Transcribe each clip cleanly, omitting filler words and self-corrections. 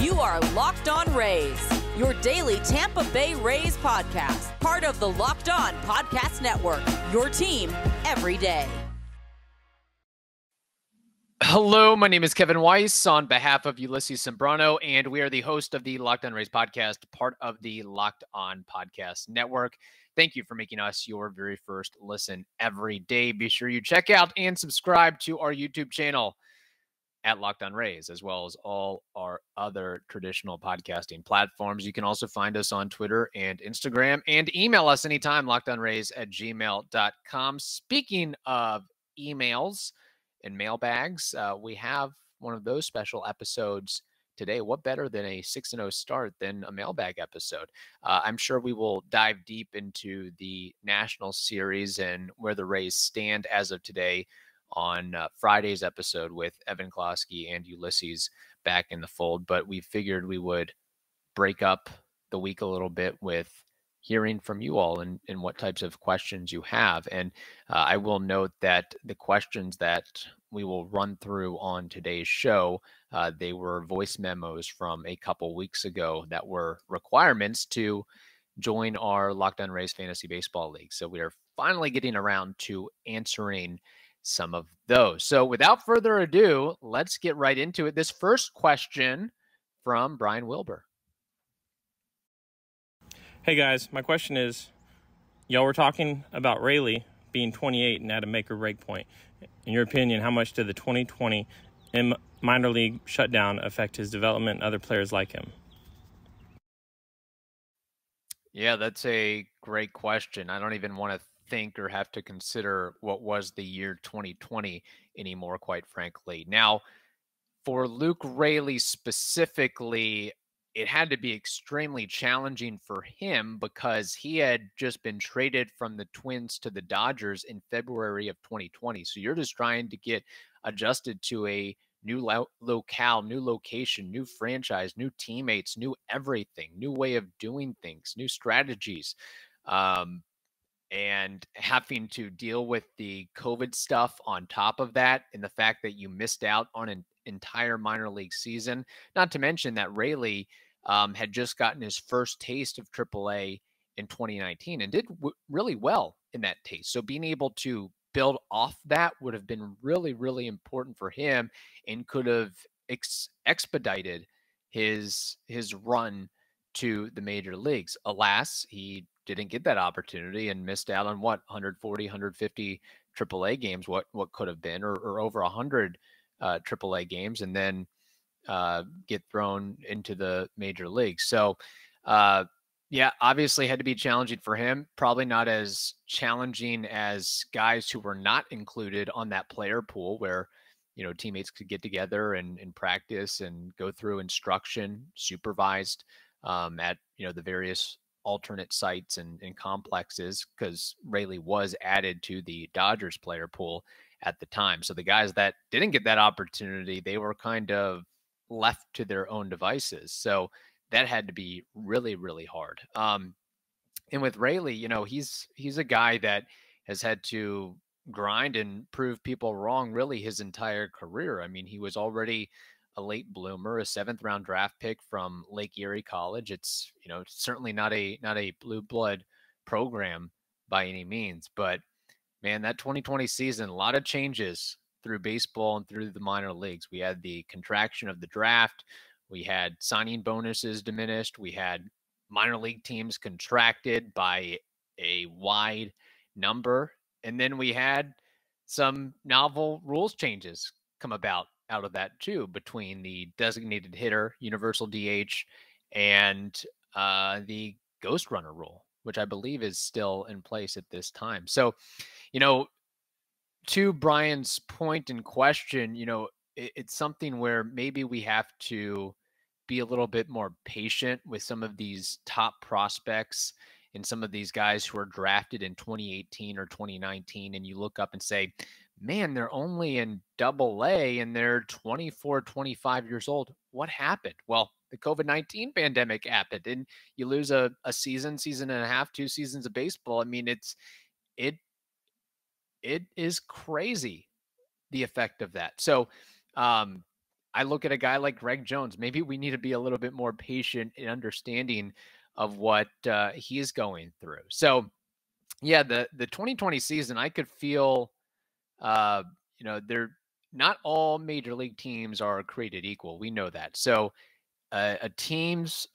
You are Locked On Rays, your daily Tampa Bay Rays podcast, part of the Locked On Podcast Network, your team every day. Hello, my name is Kevin Weiss on behalf of Ulises Sambrano, and we are the host of the Locked On Rays podcast, part of the Locked On Podcast Network. Thank you for making us your very first listen every day. Be sure you check out and subscribe to our YouTube channel at Locked On Rays, as well as all our other traditional podcasting platforms. You can also find us on Twitter and Instagram, and email us anytime, lockedonrays@gmail.com. Speaking of emails and mailbags, we have one of those special episodes today. What better than a 6-0 start than a mailbag episode? I'm sure we will dive deep into the National Series and where the Rays stand as of today on Friday's episode with Evan Klosky and Ulises back in the fold. But we figured we would break up the week a little bit with hearing from you all and what types of questions you have. And I will note that the questions that we will run through on today's show, they were voice memos from a couple weeks ago that were requirements to join our Locked On Rays Fantasy Baseball League. So we are finally getting around to answering some of those. So without further ado, let's get right into it. This first question from Brian Wilbur. Hey guys, my question is, y'all were talking about Raley being 28 and at a make or break point. In your opinion, how much did the 2020 minor league shutdown affect his development and other players like him? Yeah, that's a great question. I don't even want to think or have to consider what was the year 2020 anymore, quite frankly. Now, for Luke Raley specifically, it had to be extremely challenging for him because he had just been traded from the Twins to the Dodgers in February of 2020. So you're just trying to get adjusted to a new locale, new location, new franchise, new teammates, new everything, new way of doing things, new strategies. And having to deal with the COVID stuff on top of that, and the fact that you missed out on an entire minor league season, not to mention that Raley had just gotten his first taste of AAA in 2019 and did really well in that taste. So being able to build off that would have been really, really important for him and could have expedited his run to the major leagues. Alas, he didn't get that opportunity and missed out on 140, 150 AAA games, what could have been, or over 100 AAA games, and then get thrown into the major leagues. So, yeah, obviously had to be challenging for him. Probably not as challenging as guys who were not included on that player pool where, you know, teammates could get together and practice and go through instruction supervised at, you know, the various alternate sites and complexes, because Raley was added to the Dodgers player pool at the time. So the guys that didn't get that opportunity, they were kind of left to their own devices. So that had to be really, really hard. And with Raley, you know, he's a guy that has had to grind and prove people wrong really his entire career. I mean, he was already a late bloomer, a 7th round draft pick from Lake Erie College. It's, you know, certainly not a blue blood program by any means, but man, that 2020 season, a lot of changes through baseball and through the minor leagues. We had the contraction of the draft. We had signing bonuses diminished. We had minor league teams contracted by a wide number. And then we had some novel rules changes come about out of that too, between the designated hitter, universal DH, and the ghost runner rule, which I believe is still in place at this time. So, you know, to Brian's point in question, you know, it's something where maybe we have to be a little bit more patient with some of these top prospects and some of these guys who are drafted in 2018 or 2019. And you look up and say, man, they're only in AA and they're 24, 25 years old. What happened? Well, the COVID-19 pandemic happened and you lose a season and a half, 2 seasons of baseball. I mean, it is crazy, the effect of that. So I look at a guy like Greg Jones. Maybe we need to be a little bit more patient in understanding of what he's going through. So, yeah, the 2020 season, I could feel, uh, they're not all major league teams are created equal. We know that. So a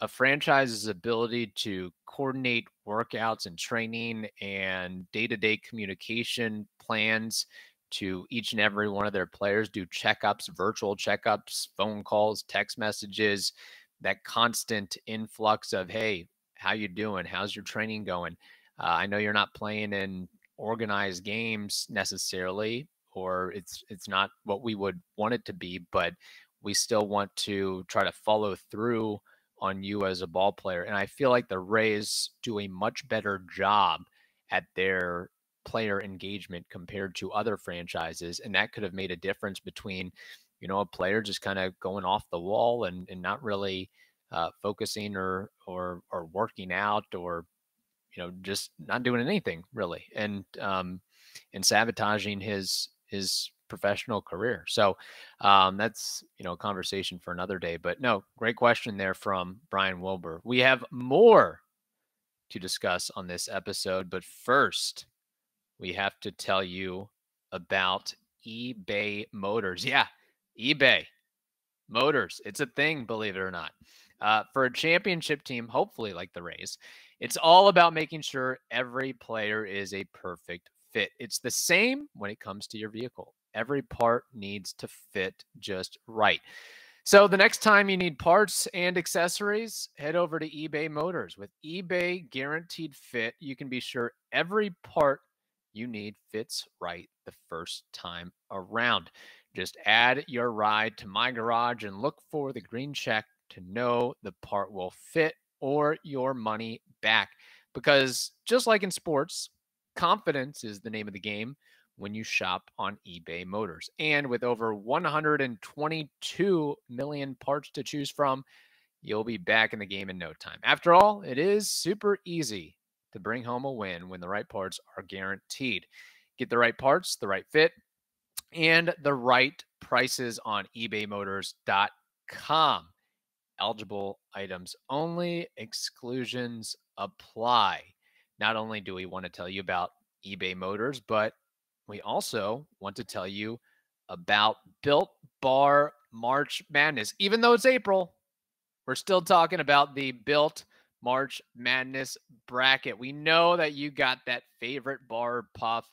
franchise's ability to coordinate workouts and training and day-to-day communication plans to each and every one of their players, do checkups, virtual checkups, phone calls, text messages, that constant influx of, hey, how you doing? How's your training going? I know you're not playing in organized games necessarily, or it's not what we would want it to be, but we still want to try to follow through on you as a ball player. And I feel like the Rays do a much better job at their player engagement compared to other franchises. And that could have made a difference between, a player just kind of going off the wall and not really focusing or working out, or, just not doing anything really. And sabotaging his professional career. So that's, a conversation for another day. But no, great question there from Brian Wilbur. We have more to discuss on this episode, but first we have to tell you about eBay Motors. Yeah, eBay Motors. It's a thing, believe it or not. For a championship team, hopefully like the Rays, it's all about making sure every player is a perfect fit. It's the same when it comes to your vehicle. Every part needs to fit just right. So the next time you need parts and accessories, head over to eBay Motors. With eBay Guaranteed Fit, you can be sure every part you need fits right the first time around. Just add your ride to My Garage and look for the green check to know the part will fit or your money back. Because just like in sports, confidence is the name of the game when you shop on eBay Motors. And with over 122 million parts to choose from, you'll be back in the game in no time. After all, it is super easy to bring home a win when the right parts are guaranteed. Get the right parts, the right fit, and the right prices on ebaymotors.com. Eligible items only, exclusions apply. Not only do we want to tell you about eBay Motors, but we also want to tell you about Built Bar March Madness. Even though it's April, we're still talking about the Built March Madness bracket. We know that you got that favorite bar or puff,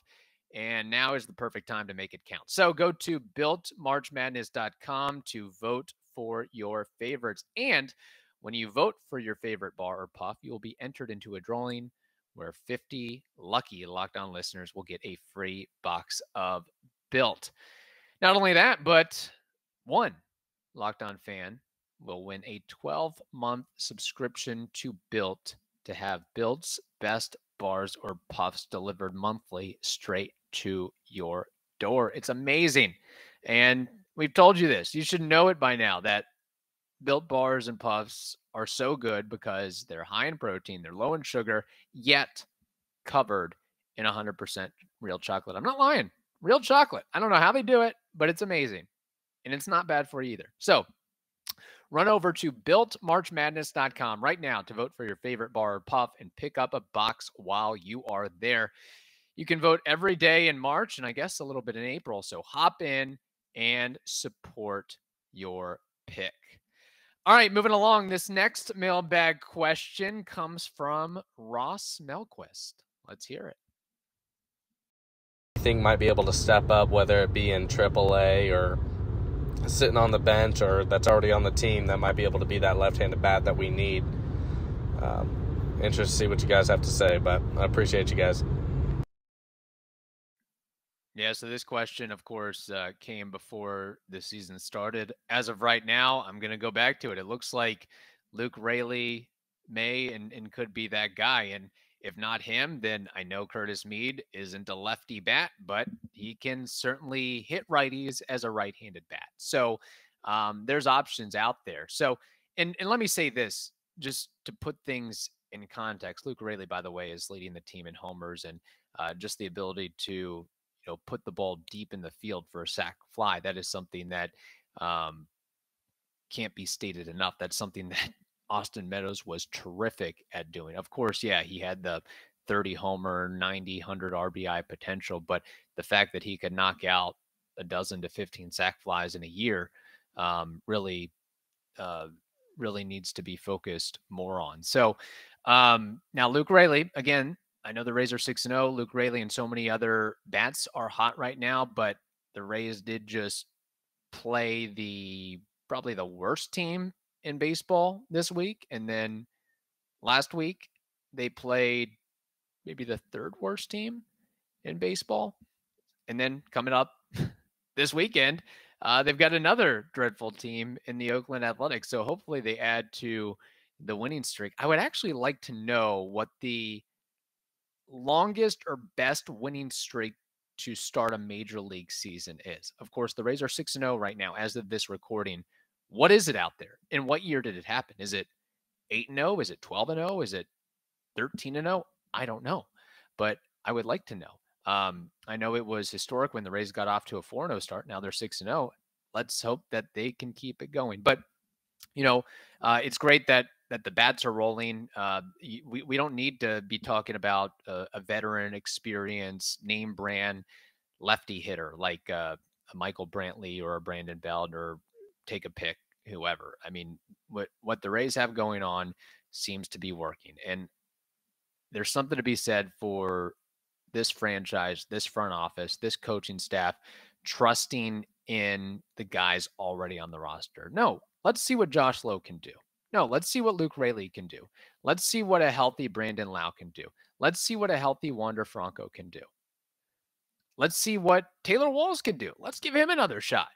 and now is the perfect time to make it count. So go to builtmarchmadness.com to vote for your favorites. And when you vote for your favorite bar or puff, you'll be entered into a drawing where 50 lucky Locked On listeners will get a free box of Built. Not only that, but one Locked On fan will win a 12-month subscription to Built to have Built's best bars or puffs delivered monthly straight to your door. It's amazing. And we've told you this. You should know it by now that Built bars and puffs are so good because they're high in protein, they're low in sugar, yet covered in 100% real chocolate. I'm not lying. Real chocolate. I don't know how they do it, but it's amazing. And it's not bad for you either. So run over to builtmarchmadness.com right now to vote for your favorite bar or puff and pick up a box while you are there. You can vote every day in March and I guess a little bit in April. So hop in and support your pick. All right, moving along. This next mailbag question comes from Ross Melquist. Let's hear it. You think might be able to step up, whether it be in AAA or sitting on the bench or that's already on the team, that might be able to be that left-handed bat that we need. Interested to see what you guys have to say, but I appreciate you guys. Yeah, so this question, of course, came before the season started. As of right now, I'm going to go back to it. It looks like Luke Raley may and could be that guy. And if not him, then I know Curtis Mead isn't a lefty bat, but he can certainly hit righties as a right-handed bat. So there's options out there. So, and let me say this, just to put things in context. Luke Raley, by the way, is leading the team in homers and just the ability to put the ball deep in the field for a sac fly. That is something that can't be stated enough. That's something that Austin Meadows was terrific at doing. Of course, yeah, he had the 30 homer, 90, 100 RBI potential, but the fact that he could knock out a dozen to 15 sac flies in a year really needs to be focused more on. So now Luke Raley, again, I know the Rays are 6-0. Luke Raley and so many other bats are hot right now, but the Rays did just play probably the worst team in baseball this week. And then last week they played maybe the third worst team in baseball. And then coming up this weekend, they've got another dreadful team in the Oakland Athletics. So hopefully they add to the winning streak. I would actually like to know what the longest or best winning streak to start a major league season is. Of course, the Rays are 6-0 right now as of this recording. What is it out there? In what year did it happen? Is it 8-0? Is it 12-0? Is it 13-0? I don't know, but I would like to know. I know it was historic when the Rays got off to a 4-0 start. Now they're 6-0. Let's hope that they can keep it going. But, it's great that the bats are rolling. We don't need to be talking about a veteran experience, name brand lefty hitter like a Michael Brantley or a Brandon Belt, or take a pick, whoever. I mean, what the Rays have going on seems to be working. And there's something to be said for this franchise, this front office, this coaching staff, trusting in the guys already on the roster. No, let's see what Josh Lowe can do. No, let's see what Luke Raley can do. Let's see what a healthy Brandon Lau can do. Let's see what a healthy Wander Franco can do. Let's see what Taylor Walls can do. Let's give him another shot.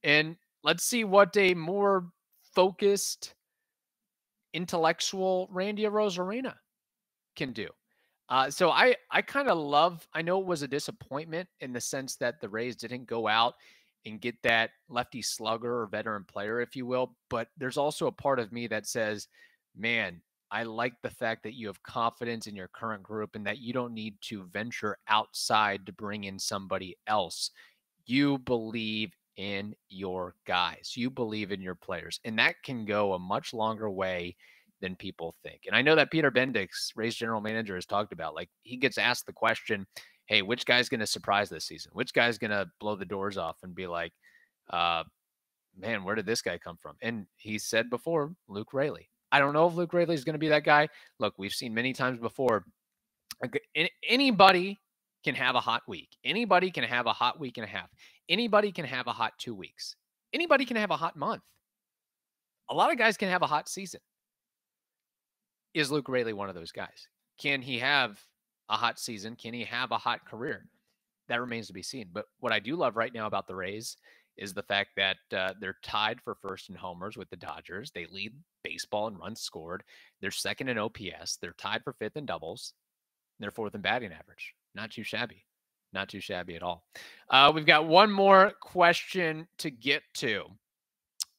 And let's see what a more focused, intellectual Randy Arozarena can do. So I kind of love, I know it was a disappointment in the sense that the Rays didn't go out and get that lefty slugger or veteran player, if you will. But there's also a part of me that says, man, I like the fact that you have confidence in your current group and that you don't need to venture outside to bring in somebody else. You believe in your guys. You believe in your players. And that can go a much longer way than people think. And I know that Peter Bendix, Rays general manager, has talked about, like, he gets asked the question, hey, which guy's going to surprise this season? Which guy's going to blow the doors off and be like, man, where did this guy come from? And he said before, Luke Raley. I don't know if Luke Raley is going to be that guy. Look, we've seen many times before, anybody can have a hot week. Anybody can have a hot week and a half. Anybody can have a hot 2 weeks. Anybody can have a hot month. A lot of guys can have a hot season. Is Luke Raley one of those guys? Can he have a hot season? Can he have a hot career? That remains to be seen. But what I do love right now about the Rays is the fact that they're tied for first in homers with the Dodgers. They lead baseball in runs scored. They're second in OPS. They're tied for fifth in doubles. They're fourth in batting average. Not too shabby. Not too shabby at all. We've got one more question to get to.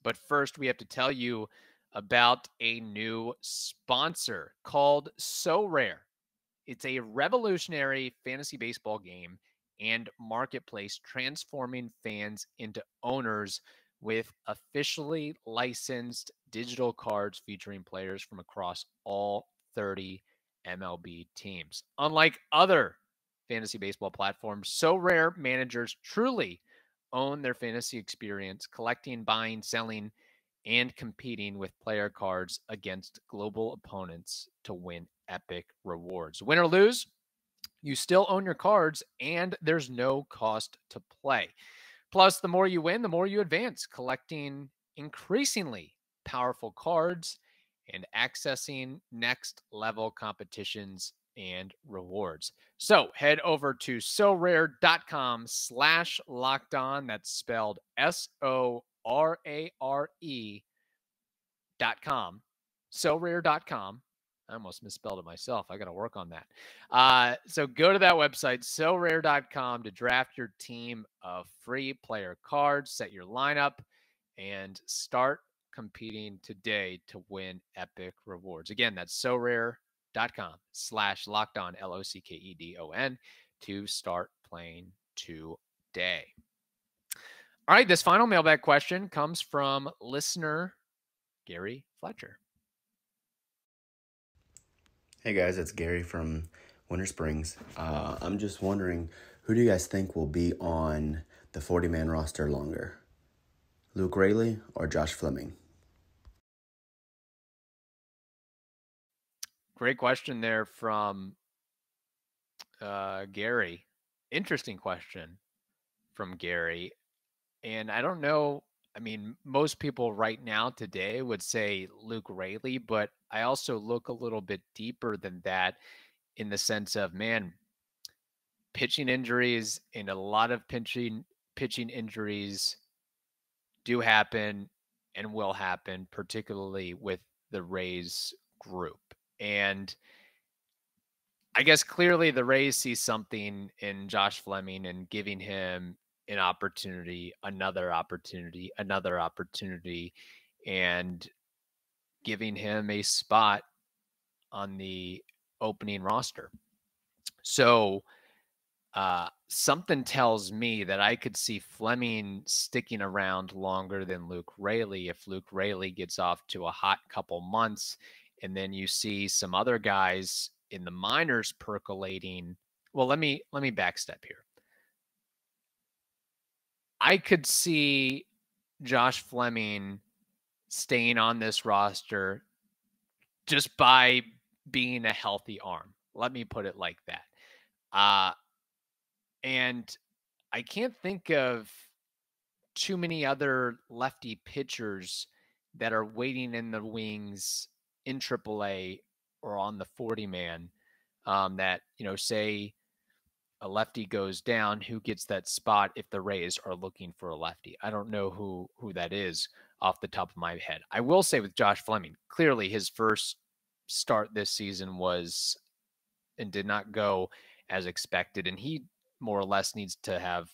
But first, we have to tell you about a new sponsor called So Rare. It's a revolutionary fantasy baseball game and marketplace transforming fans into owners with officially licensed digital cards featuring players from across all 30 MLB teams. Unlike other fantasy baseball platforms, So Rare managers truly own their fantasy experience, collecting, buying, selling, and competing with player cards against global opponents to win epic rewards. Win or lose, you still own your cards, and there's no cost to play. Plus, the more you win, the more you advance, collecting increasingly powerful cards and accessing next level competitions and rewards. So head over to sorare.com/lockedon. That's spelled SORARE.com. sorare.com. I almost misspelled it myself. I got to work on that. So go to that website, sorare.com, to draft your team of free player cards, set your lineup, and start competing today to win epic rewards. Again, that's sorare.com/lockedon, LOCKEDON, to start playing today. All right, this final mailbag question comes from listener Gary Fletcher. Hey guys, it's Gary from Winter Springs. I'm just wondering, who do you guys think will be on the 40-man roster longer? Luke Raley or Josh Fleming? Great question there from Gary. Interesting question from Gary. And I don't know. I mean, most people right now today would say Luke Raley, but I also look a little bit deeper than that in the sense of, man, pitching injuries and a lot of pitching injuries do happen and will happen, particularly with the Rays group. And I guess clearly the Rays see something in Josh Fleming and giving him an opportunity, another opportunity, and giving him a spot on the opening roster. So something tells me that I could see Fleming sticking around longer than Luke Raley if Luke Raley gets off to a hot couple months, and then you see some other guys in the minors percolating. Well, let me backstep here. I could see Josh Fleming staying on this roster just by being a healthy arm. Let me put it like that. And I can't think of too many other lefty pitchers that are waiting in the wings in AAA or on the 40-man that, say a lefty goes down, who gets that spot if the Rays are looking for a lefty. I don't know who that is off the top of my head. I will say with Josh Fleming, clearly his first start this season was and did not go as expected, and he more or less needs to have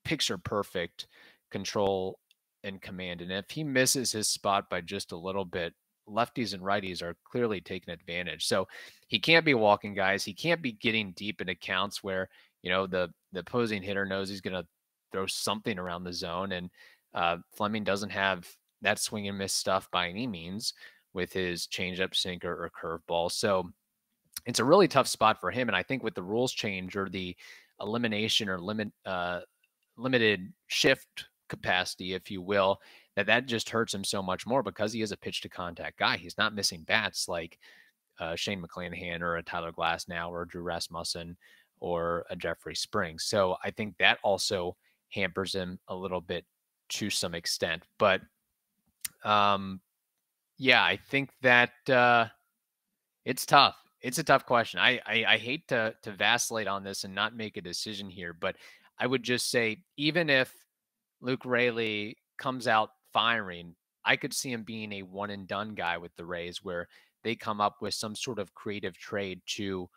picture perfect control and command. And if he misses his spot by just a little bit, lefties and righties are clearly taking advantage. So he can't be walking guys. He can't be getting deep into counts where, the opposing hitter knows he's going to throw something around the zone. And Fleming doesn't have that swing and miss stuff by any means with his changeup, sinker, or curveball. So it's a really tough spot for him. And I think with the rules change or the elimination or limited shift capacity, if you will, that just hurts him so much more because he is a pitch to contact guy. He's not missing bats like Shane McClanahan or a Tyler Glasnow or a Drew Rasmussen or a Jeffrey Springs. So I think that also hampers him a little bit to some extent. But yeah, I think that it's tough. It's a tough question. I hate to vacillate on this and not make a decision here, but I would just say, even if Luke Raley comes out firing, I could see him being a one and done guy with the Rays, where they come up with some sort of creative trade to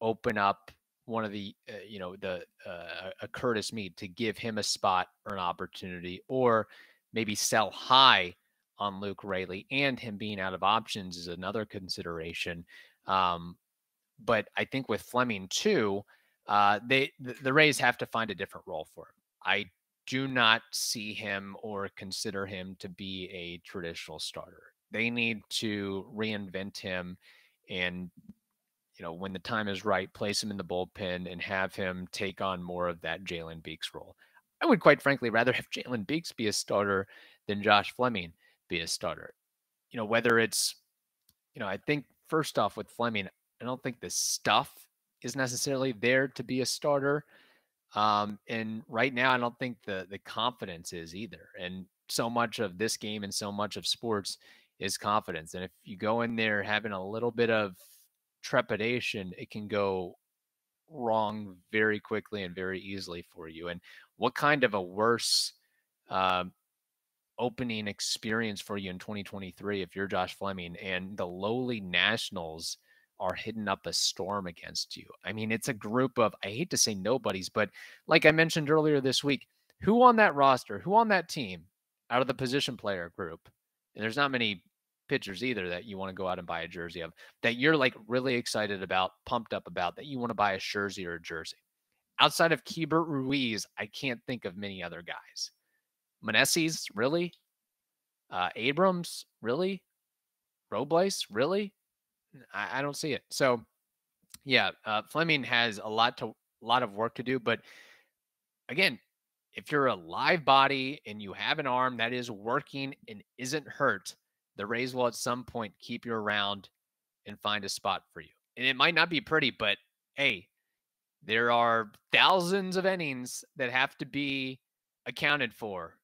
open up one of the, a Curtis Mead to give him a spot or an opportunity, or maybe sell high on Luke Raley, and him being out of options is another consideration. But I think with Fleming too, the Rays have to find a different role for him. I do not see him or consider him to be a traditional starter. They need to reinvent him and, when the time is right, place him in the bullpen and have him take on more of that Jalen Beeks role. I would quite frankly rather have Jalen Beeks be a starter than Josh Fleming be a starter. Whether it's, I think first off with Fleming, I don't think the stuff is necessarily there to be a starter. And right now, I don't think the confidence is either. And so much of this game and so much of sports is confidence. And if you go in there having a little bit of trepidation, it can go wrong very quickly and very easily for you. And what kind of a worse opening experience for you in 2023 if you're Josh Fleming and the lowly Nationals are hitting up a storm against you? I mean, it's a group of, I hate to say nobodies, but like I mentioned earlier this week, who on that roster, who on that team out of the position player group, and there's not many pitchers either that you want to go out and buy a jersey of, that you're like really excited about, pumped up about, that you want to buy a jersey or a jersey. Outside of Keibert Ruiz, I can't think of many other guys. Meneses, really? Abrams, really? Robles, really? I don't see it. So, yeah, Fleming has a lot of work to do. But again, if you're a live body and you have an arm that is working and isn't hurt, the Rays will at some point keep you around and find a spot for you. And it might not be pretty, but hey, there are thousands of innings that have to be accounted for,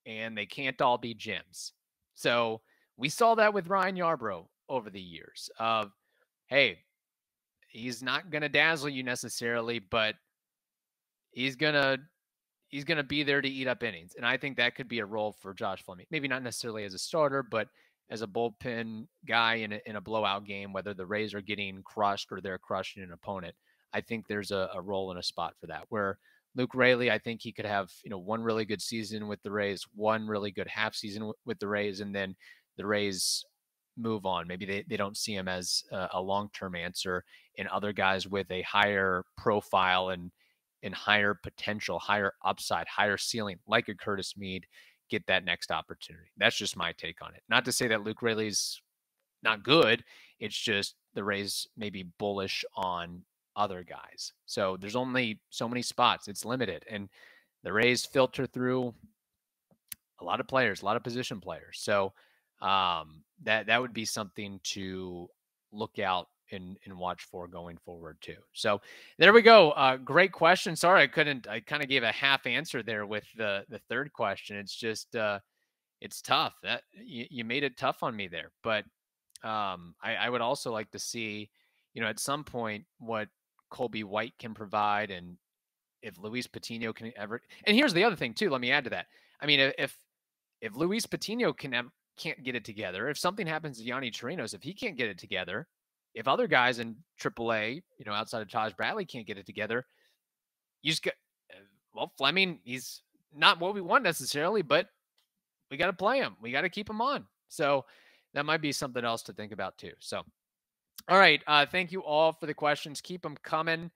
and they can't all be gems. So we saw that with Ryan Yarbrough over the years of, hey, he's not going to dazzle you necessarily, but he's going to be there to eat up innings. And I think that could be a role for Josh Fleming. Maybe not necessarily as a starter, but as a bullpen guy in a blowout game, whether the Rays are getting crushed or they're crushing an opponent. I think there's a role and a spot for that. Where Luke Raley, I think he could have, one really good season with the Rays, one really good half season with the Rays, and then the Rays move on. Maybe they don't see him as a long-term answer, and other guys with a higher profile and higher potential, higher upside, higher ceiling, like a Curtis Mead, get that next opportunity. That's just my take on it. Not to say that Luke Raley's not good. It's just the Rays may be bullish on other guys. So there's only so many spots. It's limited. And the Rays filter through a lot of players, a lot of position players. So that would be something to look out and watch for going forward too. So there we go. Great question. Sorry, I kind of gave a half answer there with the third question. It's just, it's tough. That you made it tough on me there. But I would also like to see, at some point what Colby White can provide, and if Luis Patino can ever. And here's the other thing too. Let me add to that. I mean, if Luis Patino can't get it together, if something happens to Yanni Chirinos, if he can't get it together, if other guys in AAA, outside of Taj Bradley can't get it together, you just got, Fleming, he's not what we want necessarily, but we got to play him. We got to keep him on. So that might be something else to think about too. So, all right. Thank you all for the questions. Keep them coming.